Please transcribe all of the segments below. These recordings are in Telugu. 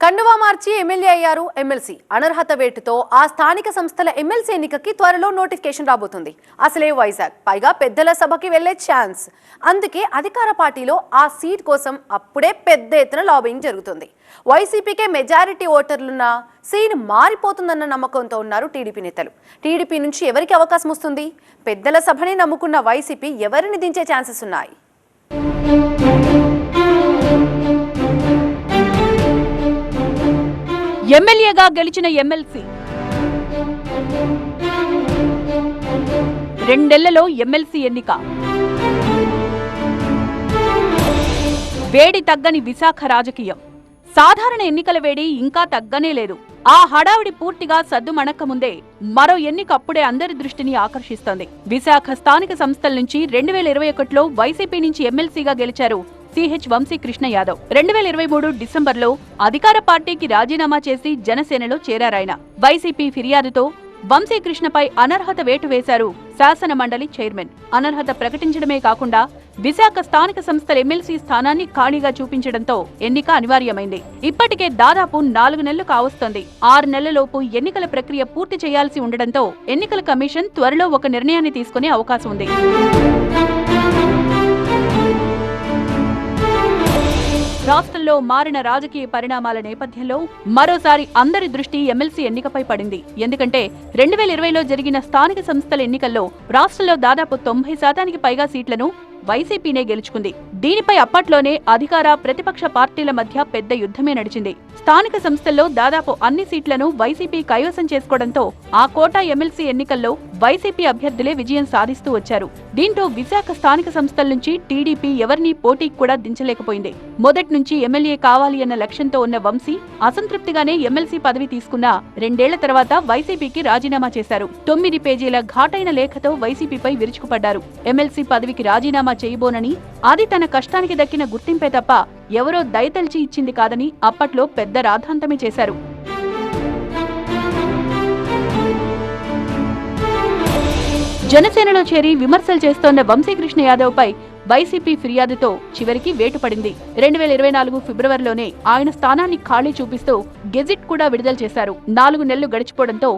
కండువా మార్చి ఎమ్మెల్యే అయ్యారు ఎమ్మెల్సీ. అనర్హత వేటుతో ఆ స్థానిక సంస్థల ఎమ్మెల్సీ ఎన్నికకి త్వరలో నోటిఫికేషన్ రాబోతుంది. అసలే వైజాగ్, పైగా పెద్దల సభకి వెళ్లే ఛాన్స్. అందుకే అధికార పార్టీలో ఆ సీట్ కోసం అప్పుడే పెద్ద ఎత్తున లాబింగ్ జరుగుతుంది. వైసీపీకే మెజారిటీ ఓటర్లున్న సీన్ మారిపోతుందన్న నమ్మకంతో ఉన్నారు టీడీపీ నేతలు. టీడీపీ నుంచి ఎవరికి అవకాశం వస్తుంది? పెద్దల సభని నమ్ముకున్న వైసీపీ ఎవరిని దించే ఛాన్సెస్ ఉన్నాయి? ఎమ్మెల్యేగా గెలిచిన ఎమ్మెల్సీ, 2 నెలల్లో ఎమ్మెల్సీ ఎన్నిక. వేడి తగ్గని విశాఖ రాజకీయం. సాధారణ ఎన్నికల వేడి ఇంకా తగ్గనే లేదు. ఆ హడావిడి పూర్తిగా సద్దుమణక్క ముందే మరో ఎన్నిక అప్పుడే అందరి దృష్టిని ఆకర్షిస్తోంది. విశాఖ స్థానిక సంస్థల నుంచి 2021లో వైసీపీ నుంచి ఎమ్మెల్సీగా గెలిచారు సిహెచ్ వంశీ కృష్ణ యాదవ్. 2023 డిసెంబర్లో అధికార పార్టీకి రాజీనామా చేసి జనసేనలో చేరారాయన. వైసీపీ ఫిర్యాదుతో వంశీ కృష్ణపై అనర్హత వేటు వేశారు శాసన మండలి చైర్మన్. అనర్హత ప్రకటించడమే కాకుండా విశాఖ స్థానిక సంస్థల ఎమ్మెల్సీ స్థానాన్ని ఖాళీగా చూపించడంతో ఎన్నిక అనివార్యమైంది. ఇప్పటికే దాదాపు 4 నెలలు కావస్తోంది. 6 నెలలలోపు ఎన్నికల ప్రక్రియ పూర్తి చేయాల్సి ఉండడంతో ఎన్నికల కమిషన్ త్వరలో ఒక నిర్ణయాన్ని తీసుకునే అవకాశం ఉంది. రాష్ట్రంలో మారిన రాజకీయ పరిణామాల నేపథ్యంలో మరోసారి అందరి దృష్టి ఎమ్మెల్సీ ఎన్నికపై పడింది. ఎందుకంటే 2020లో జరిగిన స్థానిక సంస్థల ఎన్నికల్లో రాష్ట్రంలో దాదాపు 90% పైగా సీట్లను వైసీపీనే గెలుచుకుంది. దీనిపై అప్పట్లోనే అధికార ప్రతిపక్ష పార్టీల మధ్య పెద్ద యుద్ధమే నడిచింది. స్థానిక సంస్థల్లో దాదాపు అన్ని సీట్లను వైసీపీ కైవసం చేసుకోవడంతో ఆ కోటా ఎమ్మెల్సీ ఎన్నికల్లో వైసీపీ అభ్యర్థులే విజయం సాధిస్తూ వచ్చారు. దీంతో విశాఖ స్థానిక సంస్థల నుంచి టీడీపీ ఎవరినీ పోటీకి కూడా దించలేకపోయింది. మొదటి నుంచి ఎమ్మెల్యే కావాలి అన్న లక్ష్యంతో ఉన్న వంశీ అసంతృప్తిగానే ఎమ్మెల్సీ పదవి తీసుకున్న 2 ఏళ్ల తర్వాత వైసీపీకి రాజీనామా చేశారు. 9 పేజీల ఘాటైన లేఖతో వైసీపీపై విరుచుకుపడ్డారు. ఎమ్మెల్సీ పదవికి రాజీనామా చేయబోనని, అది తన కష్టానికి దక్కిన గుర్తింపే తప్ప ఎవరో దయతల్చి ఇచ్చింది కాదని అప్పట్లో పెద్ద రాద్ధాంతమే చేశారు. జనసేనలో చేరి విమర్శలు చేస్తోన్న వంశీకృష్ణ యాదవ్ పై వైసీపీ ఫిర్యాదుతో చివరికి వేటు పడింది. 2024 ఫిబ్రవరిలోనే ఆయన స్థానాన్ని ఖాళీ చూపిస్తూ గెజిట్ కూడా విడుదల చేశారు. 4 నెలలు గడిచిపోవడంతో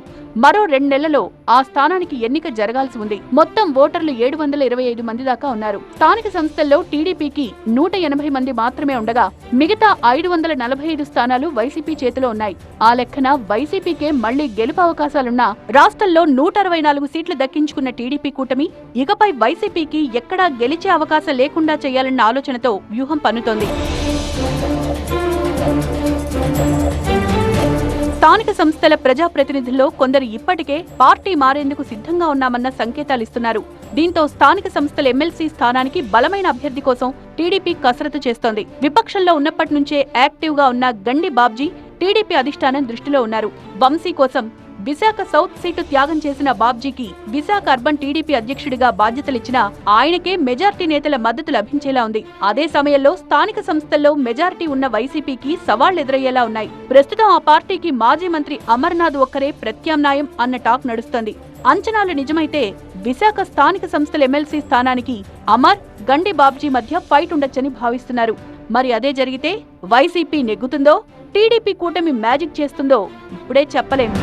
మరో 2 నెలల్లో ఆ స్థానానికి ఎన్నిక జరగాల్సి ఉంది. మొత్తం ఓటర్లు 725 మంది దాకా ఉన్నారు. స్థానిక సంస్థల్లో టీడీపీకి 180 మంది మాత్రమే ఉండగా మిగతా 545 స్థానాలు వైసీపీ చేతిలో ఉన్నాయి. ఆ లెక్కన వైసీపీకే మళ్లీ గెలుపు అవకాశాలున్నా రాష్ట్రంలో 164 సీట్లు దక్కించుకున్న టీడీపీ కూటమి ఇకపై వైసీపీకి ఎక్కడా గెలిచే అవకాశం లేకుండా చేయాలన్న ఆలోచనతో వ్యూహం పన్నుతోంది. స్థానిక సంస్థల ప్రజాప్రతినిధుల్లో కొందరు ఇప్పటికే పార్టీ మారేందుకు సిద్ధంగా ఉన్నామన్న సంకేతాలిస్తున్నారు. దీంతో స్థానిక సంస్థల ఎమ్మెల్సీ స్థానానికి బలమైన అభ్యర్థి కోసం టీడీపీ కసరత్తు చేస్తోంది. విపక్షంలో ఉన్నప్పటి నుంచే యాక్టివ్ గా ఉన్న గండి బాబ్జీ టీడీపీ అధిష్టానం దృష్టిలో ఉన్నారు. వంశీ కోసం విశాఖ సౌత్ సీటు త్యాగం చేసిన బాబ్జీకి విశాఖ అర్బన్ టీడీపీ అధ్యక్షుడిగా బాధ్యతలిచ్చినా ఆయనకే మెజార్టీ నేతల మద్దతు లభించేలా ఉంది. అదే సమయంలో స్థానిక సంస్థల్లో మెజార్టీ ఉన్న వైసీపీకి సవాళ్లెదురయ్యేలా ఉన్నాయి. ప్రస్తుతం ఆ పార్టీకి మాజీ మంత్రి అమర్నాథ్ ఒక్కరే ప్రత్యామ్నాయం అన్న టాక్ నడుస్తోంది. అంచనాలు నిజమైతే విశాఖ స్థానిక సంస్థల ఎమ్మెల్సీ స్థానానికి అమర్, గండి బాబ్జీ మధ్య ఫైట్ ఉండొచ్చని భావిస్తున్నారు. మరి అదే జరిగితే వైసీపీ నెగ్గుతుందో, టీడీపీ కూటమి మ్యాజిక్ చేస్తుందో ఇప్పుడే చెప్పలేము.